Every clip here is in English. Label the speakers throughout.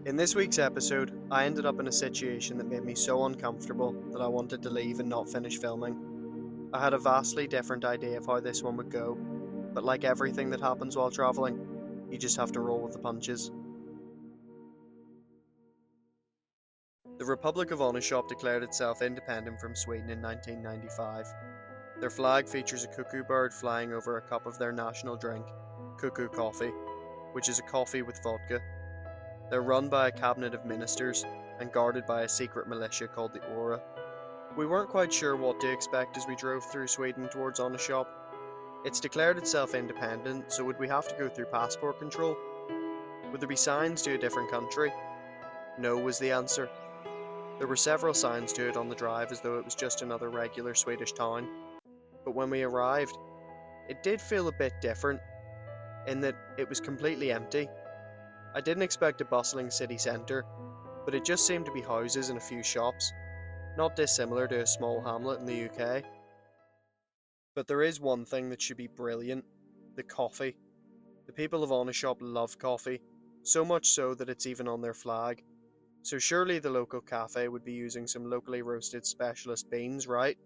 Speaker 1: In this week's episode, I ended up in a situation that made me so uncomfortable that I wanted to leave and not finish filming. I had a vastly different idea of how this one would go, but like everything that happens while travelling, you just have to roll with the punches. The Republic of Önnekop declared itself independent from Sweden in 1995. Their flag features a cuckoo bird flying over a cup of their national drink, cuckoo coffee, which is a coffee with vodka. They're run by a cabinet of ministers and guarded by a secret militia called the Aura. We weren't quite sure what to expect as we drove through Sweden towards Önnekop. It's declared itself independent, so would we have to go through passport control? Would there be signs to a different country? No was the answer. There were several signs to it on the drive as though it was just another regular Swedish town. But when we arrived, it did feel a bit different, in that it was completely empty. I didn't expect a bustling city centre, but it just seemed to be houses and a few shops, not dissimilar to a small hamlet in the UK. But there is one thing that should be brilliant: the coffee. The people of Önnekop love coffee, so much so that it's even on their flag. So surely the local cafe would be using some locally roasted specialist beans, right?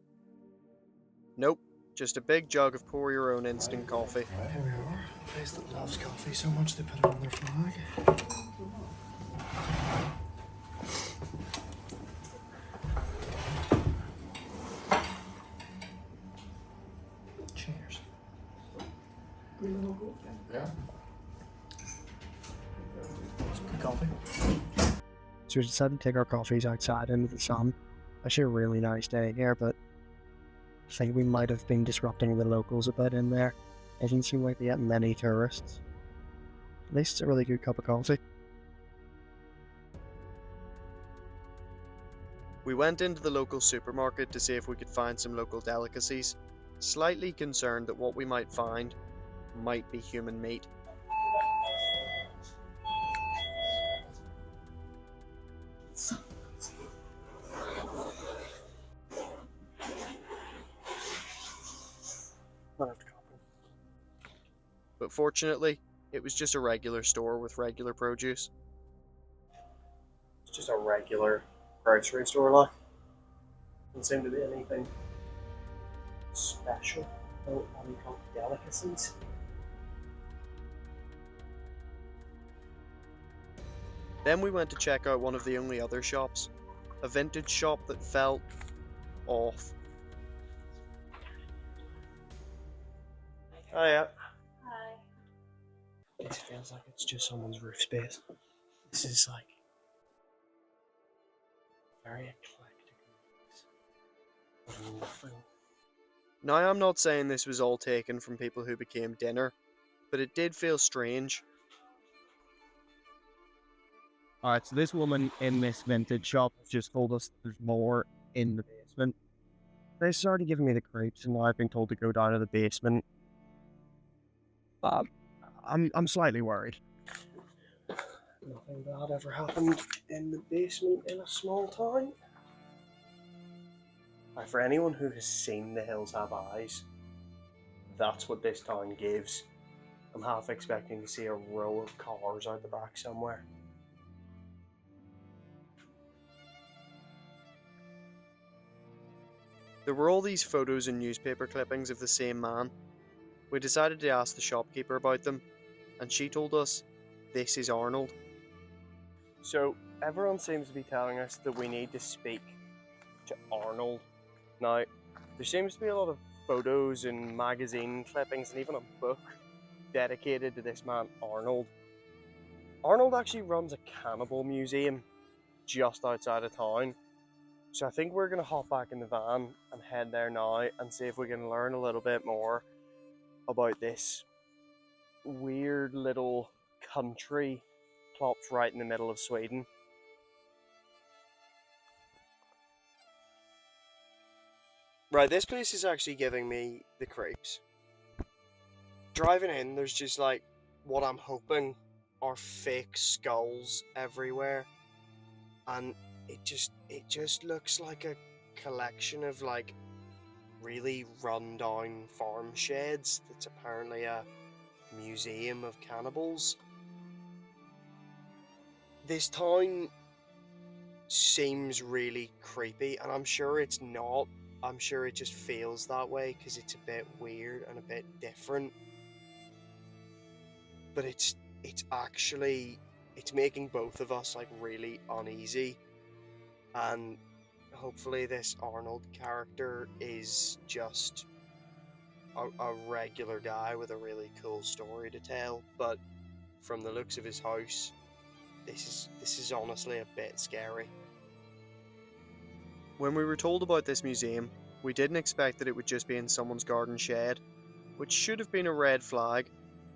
Speaker 1: Nope, just a big jug of pour your own instant coffee.
Speaker 2: Here we are, a place that loves coffee so much they put it on their flag. Cheers. Yeah. It's good coffee. So we decided to take our coffees outside into the sun. Actually a really nice day here, but I think we might have been disrupting the locals a bit in there. It doesn't seem like they get many tourists. At least it's a really good cup of coffee.
Speaker 1: We went into the local supermarket to see if we could find some local delicacies, slightly concerned that what we might find might be human meat. But fortunately, it was just a regular store with regular produce. It's just a regular grocery store, like. Doesn't seem to be anything special. No uncooked delicacies. Then we went to check out one of the only other shops, a vintage shop that felt off. Oh yeah. This feels like it's just someone's roof space. This is like very eclectic mix. Now, I'm not saying this was all taken from people who became dinner, but it did feel strange.
Speaker 3: Alright, so this woman in this vintage shop just told us there's more in the basement.
Speaker 2: They started giving me the creeps, and now I've been told to go down to the basement. I'm slightly worried.
Speaker 1: Nothing bad ever happened in the basement in a small town. For anyone who has seen The Hills Have Eyes, that's what this town gives. I'm half expecting to see a row of cars out the back somewhere. There were all these photos and newspaper clippings of the same man. We decided to ask the shopkeeper about them, and she told us, this is Arnold. So, everyone seems to be telling us that we need to speak to Arnold. Now, there seems to be a lot of photos and magazine clippings and even a book dedicated to this man, Arnold. Arnold actually runs a cannibal museum just outside of town. So I think we're going to hop back in the van and head there now and see if we can learn a little bit more about this weird little country plopped right in the middle of Sweden. Right, this place is actually giving me the creeps. Driving in, there's just like what I'm hoping are fake skulls everywhere, and it just looks like a collection of like really run down farm sheds that's apparently a museum of cannibals.
Speaker 2: This town seems really creepy, and I'm sure it's not. I'm sure it just feels that way because it's a bit weird and a bit different. But it's actually it's making both of us like really uneasy, and hopefully this Arnold character is just a regular guy with a really cool story to tell. But from the looks of his house, this is honestly a bit scary.
Speaker 1: When we were told about this museum, we didn't expect that it would just be in someone's garden shed, which should have been a red flag,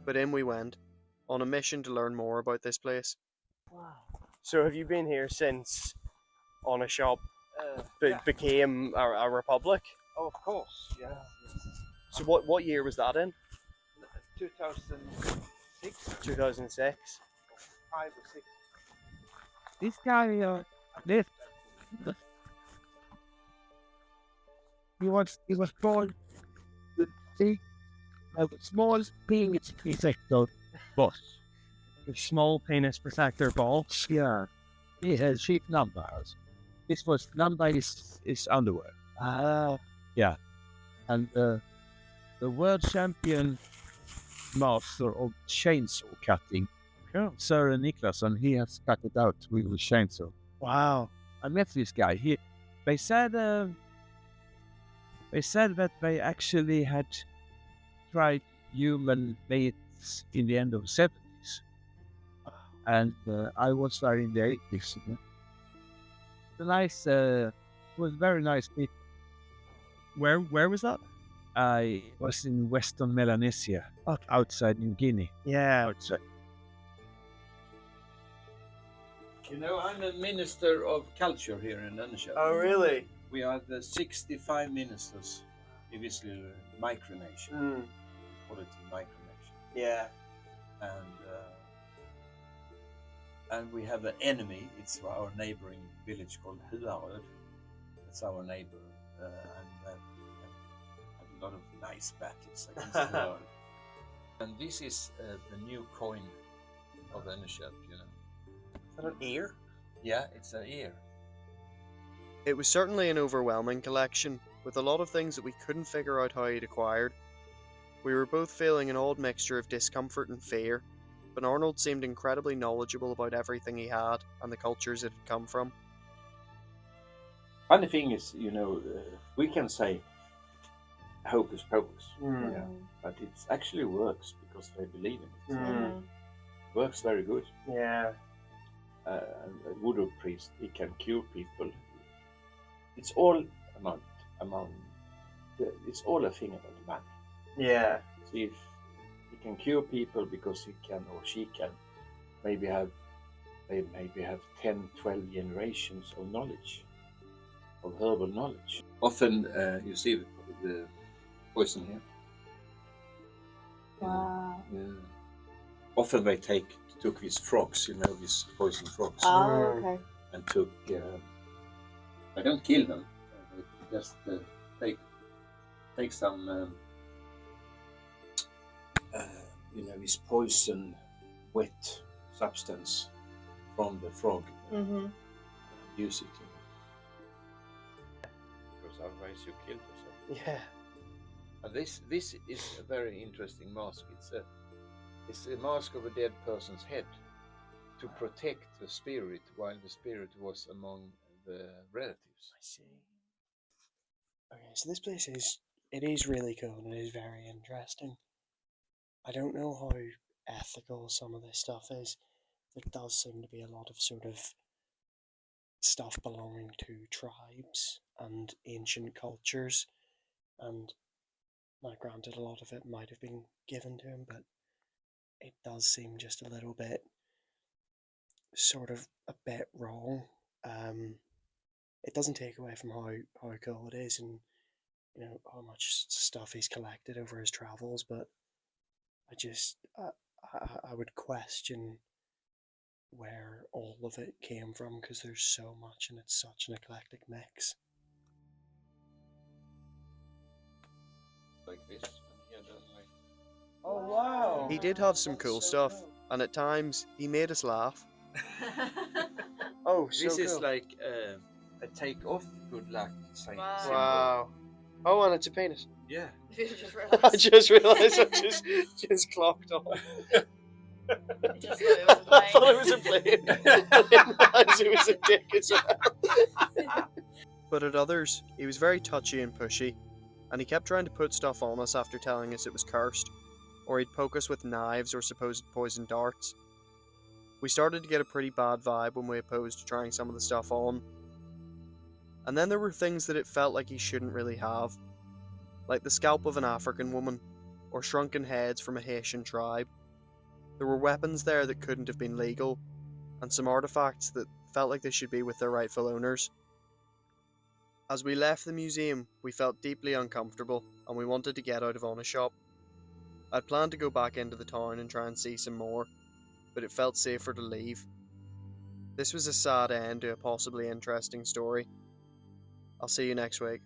Speaker 1: but in we went, on a mission to learn more about this place.
Speaker 2: So have you been here since Önnekop
Speaker 4: Yeah.
Speaker 2: became a republic?
Speaker 4: Of course, yes.
Speaker 2: So what year was that in?
Speaker 4: 2006,
Speaker 2: 2006.
Speaker 4: 5 or 6.
Speaker 3: This guy, this he was born with a small penis protector boss. A small penis protector boss. Yeah. He has sheep numbers. This was number is underwear. Ah. Yeah. And the world champion master of chainsaw cutting, Sir Niklasson, he has cut it out with a chainsaw.
Speaker 2: Wow.
Speaker 3: I met this guy. They said that they actually had tried human mates in the end of the 70s, and I was there in the 80s. The nice, was very nice people.
Speaker 1: Where was that?
Speaker 3: I was in Western Melanesia, outside New Guinea.
Speaker 2: Yeah.
Speaker 3: Outside.
Speaker 4: You know, I'm a minister of culture here in Önnekop.
Speaker 2: Oh really?
Speaker 4: We are the 65 ministers in this Micronation. Call it Micronation.
Speaker 2: Yeah.
Speaker 4: And we have an enemy. It's our neighboring village called Huaröd. It's our neighbor, and have a lot of nice battles against Huaröd. And this is the new coin of Önnekop, you know.
Speaker 2: Is that an ear?
Speaker 4: Yeah, it's an ear.
Speaker 1: It was certainly an overwhelming collection, with a lot of things that we couldn't figure out how he'd acquired. We were both feeling an odd mixture of discomfort and fear, but Arnold seemed incredibly knowledgeable about everything he had and the cultures it had come from.
Speaker 5: Funny thing is, you know, we can say hocus pocus, yeah, but it actually works because they believe in it. It works very good.
Speaker 2: Yeah.
Speaker 5: A voodoo priest, he can cure people. It's all it's all a thing about the money.
Speaker 2: Yeah.
Speaker 5: See, if he can cure people because he can or she can maybe have 10, 12 generations of knowledge, of herbal knowledge.
Speaker 4: Often you see the poison here.
Speaker 6: Wow.
Speaker 4: Yeah. Often they took these frogs, you know, these poison frogs,
Speaker 6: Oh, okay.
Speaker 4: and took. They don't kill them. They just take some, you know, this poison, wet substance from the frog.
Speaker 6: Mm-hmm.
Speaker 4: Use it.
Speaker 5: Because otherwise you kill yourself.
Speaker 2: Yeah.
Speaker 4: And this is a very interesting mask. It's a mask of a dead person's head to protect the spirit while the spirit was among the relatives.
Speaker 2: I see. Okay, so this place is really cool and it is very interesting. I don't know how ethical some of this stuff is. There does seem to be a lot of sort of stuff belonging to tribes and ancient cultures, and now granted a lot of it might have been given to him, but it does seem just a little bit sort of a bit wrong. It doesn't take away from how cool it is and, you know, how much stuff he's collected over his travels, but I would question where all of it came from because there's so much and it's such an eclectic mix.
Speaker 4: Like this. And here,
Speaker 2: Oh wow!
Speaker 1: He did have some cool stuff, and at times he made us laugh. Oh, so
Speaker 4: This is
Speaker 1: cool.
Speaker 4: like a take off good luck sign.
Speaker 6: Wow.
Speaker 4: symbol.
Speaker 1: Wow. Oh, and it's a penis.
Speaker 4: Yeah.
Speaker 6: You just
Speaker 1: I
Speaker 6: realised.
Speaker 1: just realised I just clocked on.
Speaker 6: You just thought it was a
Speaker 1: I
Speaker 6: plane.
Speaker 1: thought it was a plane. I didn't realise it was a dick as well. But at others, he was very touchy and pushy, and he kept trying to put stuff on us after telling us it was cursed, or he'd poke us with knives or supposed poison darts. We started to get a pretty bad vibe when we opposed trying some of the stuff on. And then there were things that it felt like he shouldn't really have, like the scalp of an African woman, or shrunken heads from a Haitian tribe. There were weapons there that couldn't have been legal, and some artifacts that felt like they should be with their rightful owners. As we left the museum, we felt deeply uncomfortable, and we wanted to get out of Önnekop. I'd planned to go back into the town and try and see some more, but it felt safer to leave. This was a sad end to a possibly interesting story. I'll see you next week.